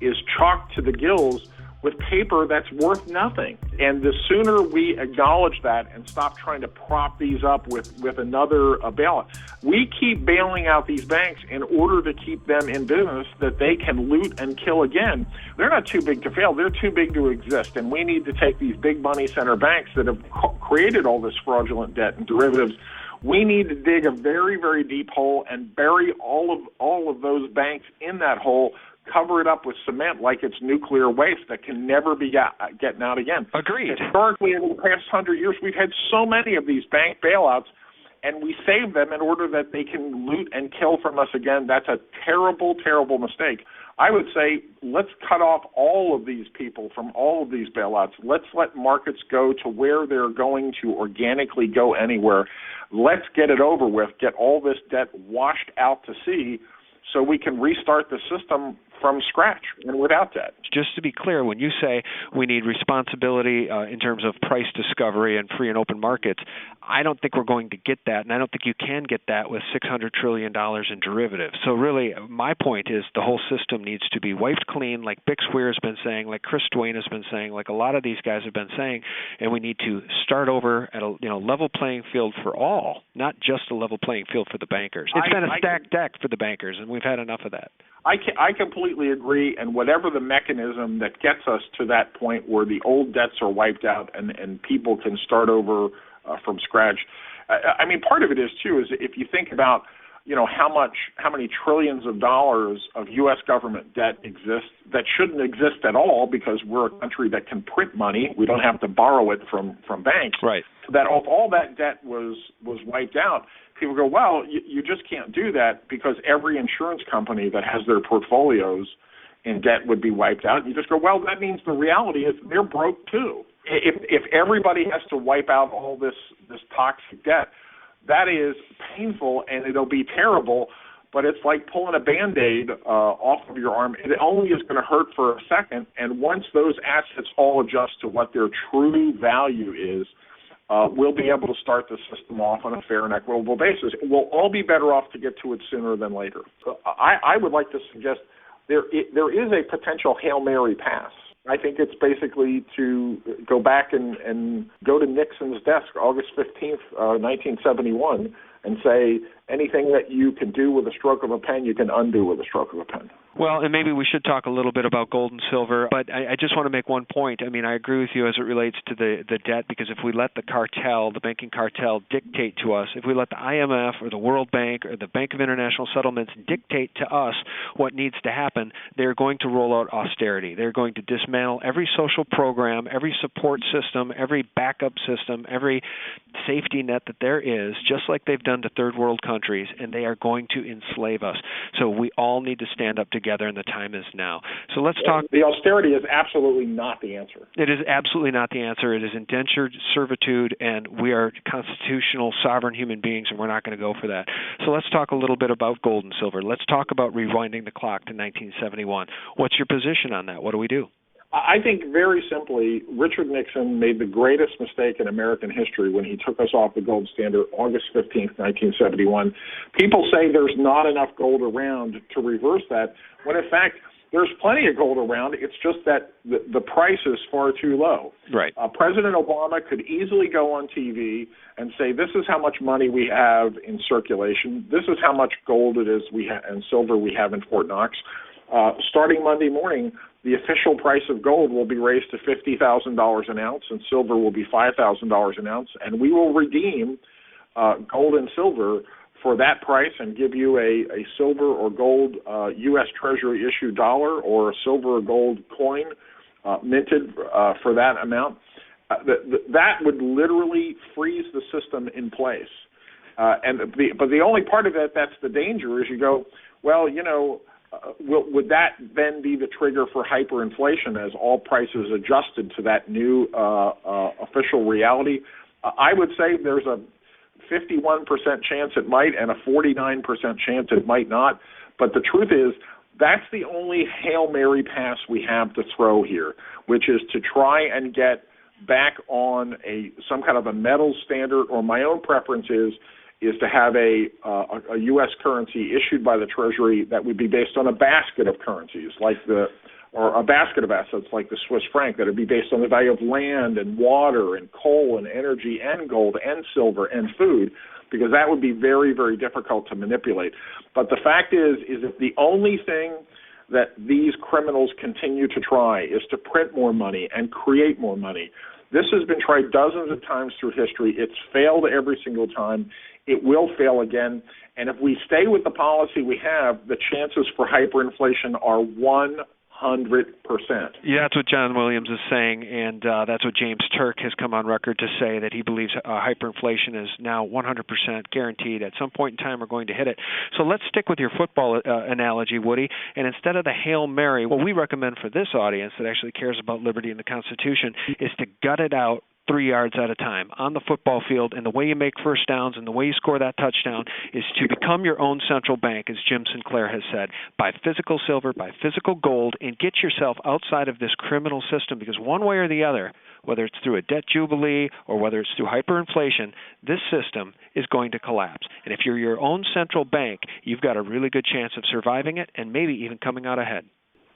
is chocked to the gills with paper that's worth nothing. And the sooner we acknowledge that and stop trying to prop these up with another bailout, we keep bailing out these banks in order to keep them in business that they can loot and kill again. They're not too big to fail. They're too big to exist. And we need to take these big money center banks that have created all this fraudulent debt and derivatives. We need to dig a very, very deep hole and bury all of those banks in that hole, cover it up with cement like it's nuclear waste that can never be getting out again. Agreed. Historically, in the past 100 years, we've had so many of these bank bailouts, and we save them in order that they can loot and kill from us again. That's a terrible, terrible mistake. I would say let's cut off all of these people from all of these bailouts. Let's let markets go to where they're going to organically go anywhere. Let's get it over with, get all this debt washed out to sea so we can restart the system from scratch and without debt. Just to be clear, when you say we need responsibility in terms of price discovery and free and open markets, I don't think we're going to get that, and I don't think you can get that with $600 trillion in derivatives. So really, my point is the whole system needs to be wiped clean, like Bixweir has been saying, like Chris Duane has been saying, like a lot of these guys have been saying, and we need to start over at a level playing field for all, not just a level playing field for the bankers. It's been a stacked deck for the bankers, and we've had enough of that. I completely agree, and whatever the mechanism that gets us to that point where the old debts are wiped out and people can start over from scratch. I mean, part of it is, too, is if you think about, how many trillions of dollars of U.S. government debt exists that shouldn't exist at all because we're a country that can print money. We don't have to borrow it from banks. Right. That if all that debt was wiped out, people go, well, you just can't do that because every insurance company that has their portfolios in debt would be wiped out. And you just go, well, that means the reality is they're broke too. If everybody has to wipe out all this toxic debt, that is painful and it'll be terrible, but it's like pulling a Band-Aid off of your arm. It only is going to hurt for a second, and once those assets all adjust to what their true value is, we'll be able to start the system off on a fair and equitable basis. We'll all be better off to get to it sooner than later. I would like to suggest there is a potential Hail Mary pass. I think it's basically to go back and go to Nixon's desk August 15th, 1971, and say anything that you can do with a stroke of a pen, you can undo with a stroke of a pen. Well, and maybe we should talk a little bit about gold and silver, but I just want to make one point. I mean, I agree with you as it relates to the debt, because if we let the cartel, the banking cartel, dictate to us, if we let the IMF or the World Bank or the Bank of International Settlements dictate to us what needs to happen, they're going to roll out austerity. They're going to dismantle every social program, every support system, every backup system, every safety net that there is, just like they've done to third world countries, and they are going to enslave us. So we all need to stand up together, and the time is now. So let's talk. The austerity is absolutely not the answer. It is absolutely not the answer. It is indentured servitude, and we are constitutional, sovereign human beings, and we're not going to go for that. So let's talk a little bit about gold and silver. Let's talk about rewinding the clock to 1971. What's your position on that? What do we do? I think very simply, Richard Nixon made the greatest mistake in American history when he took us off the gold standard August 15th, 1971. People say there's not enough gold around to reverse that, when in fact there's plenty of gold around. It's just that the price is far too low. Right. President Obama could easily go on TV and say, this is how much money we have in circulation. This is how much gold it is and silver we have in Fort Knox. Starting Monday morning, the official price of gold will be raised to $50,000 an ounce, and silver will be $5,000 an ounce, and we will redeem gold and silver for that price and give you a silver or gold U.S. Treasury issued dollar or a silver or gold coin minted for that amount. That would literally freeze the system in place. But the only part of it that's the danger is you go, well, would that then be the trigger for hyperinflation as all prices adjusted to that new official reality? I would say there's a 51% chance it might and a 49% chance it might not. But the truth is, that's the only Hail Mary pass we have to throw here, which is to try and get back on some kind of a metal standard, or my own preference is to have a U.S. currency issued by the Treasury that would be based on a basket of currencies, like the or a basket of assets like the Swiss franc that would be based on the value of land and water and coal and energy and gold and silver and food, because that would be very, very difficult to manipulate. But the fact is that the only thing that these criminals continue to try is to print more money and create more money. This has been tried dozens of times through history. It's failed every single time. It will fail again. And if we stay with the policy we have, the chances for hyperinflation are 100%. Yeah, that's what John Williams is saying, and that's what James Turk has come on record to say, that he believes hyperinflation is now 100% guaranteed. At some point in time, we're going to hit it. So let's stick with your football analogy, Woody, and instead of the Hail Mary, what we recommend for this audience that actually cares about liberty and the Constitution is to gut it out 3 yards at a time on the football field, and the way you make first downs and the way you score that touchdown is to become your own central bank, as Jim Sinclair has said. Buy physical silver, buy physical gold, and get yourself outside of this criminal system, because one way or the other, whether it's through a debt jubilee or whether it's through hyperinflation, this system is going to collapse. And if you're your own central bank, you've got a really good chance of surviving it and maybe even coming out ahead.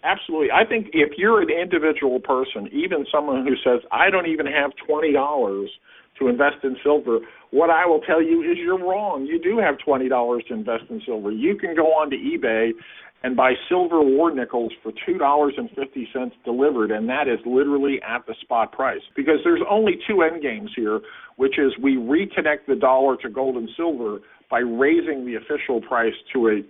Absolutely. I think if you're an individual person, even someone who says, I don't even have $20 to invest in silver, what I will tell you is you're wrong. You do have $20 to invest in silver. You can go on to eBay and buy silver war nickels for $2.50 delivered, and that is literally at the spot price. Because there's only two end games here, which is we reconnect the dollar to gold and silver by raising the official price to a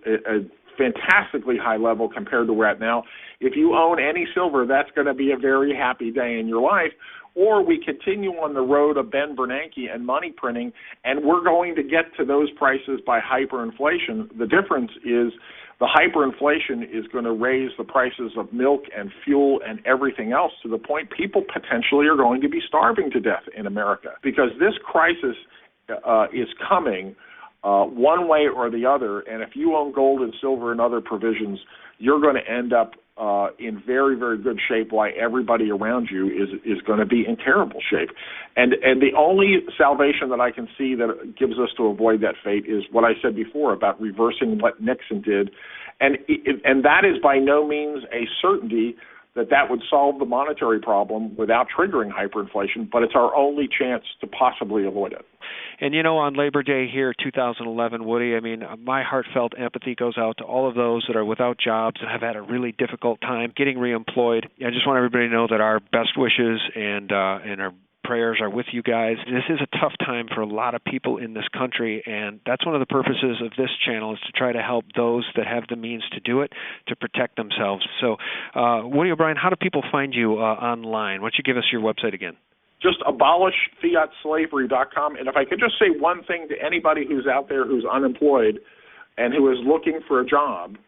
fantastically high level compared to where we're at now. If you own any silver, that's going to be a very happy day in your life. Or we continue on the road of Ben Bernanke and money printing, and we're going to get to those prices by hyperinflation. The difference is the hyperinflation is going to raise the prices of milk and fuel and everything else to the point people potentially are going to be starving to death in America, because this crisis is coming one way or the other, and if you own gold and silver and other provisions, you're going to end up in very, very good shape, while everybody around you is going to be in terrible shape. And the only salvation that I can see that gives us to avoid that fate is what I said before about reversing what Nixon did, and that is by no means a certainty that would solve the monetary problem without triggering hyperinflation, but it's our only chance to possibly avoid it. And, you know, on Labor Day here, 2011, Woody, I mean, my heartfelt empathy goes out to all of those that are without jobs and have had a really difficult time getting reemployed. I just want everybody to know that our best wishes and our prayers are with you guys. This is a tough time for a lot of people in this country, and that's one of the purposes of this channel, is to try to help those that have the means to do it, to protect themselves. So, Woody O'Brien, how do people find you online? Why don't you give us your website again? Just abolishfiatslavery.com. And if I could just say one thing to anybody who's out there who's unemployed and who is looking for a job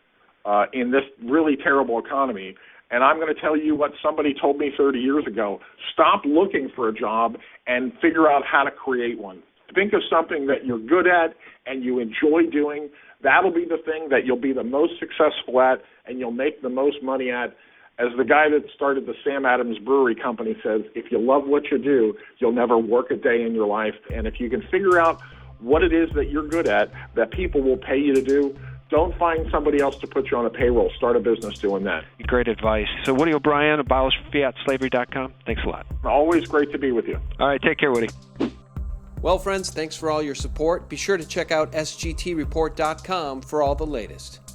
in this really terrible economy, and I'm going to tell you what somebody told me 30 years ago: stop looking for a job and figure out how to create one. Think of something that you're good at and you enjoy doing. That'll be the thing that you'll be the most successful at and you'll make the most money at. As the guy that started the Sam Adams Brewery Company says, if you love what you do, you'll never work a day in your life. And if you can figure out what it is that you're good at, that people will pay you to do, don't find somebody else to put you on a payroll. Start a business doing that. Great advice. So Woody O'Brien, abolishfiatslavery.com. Thanks a lot. Always great to be with you. All right, take care, Woody. Well, friends, thanks for all your support. Be sure to check out sgtreport.com for all the latest.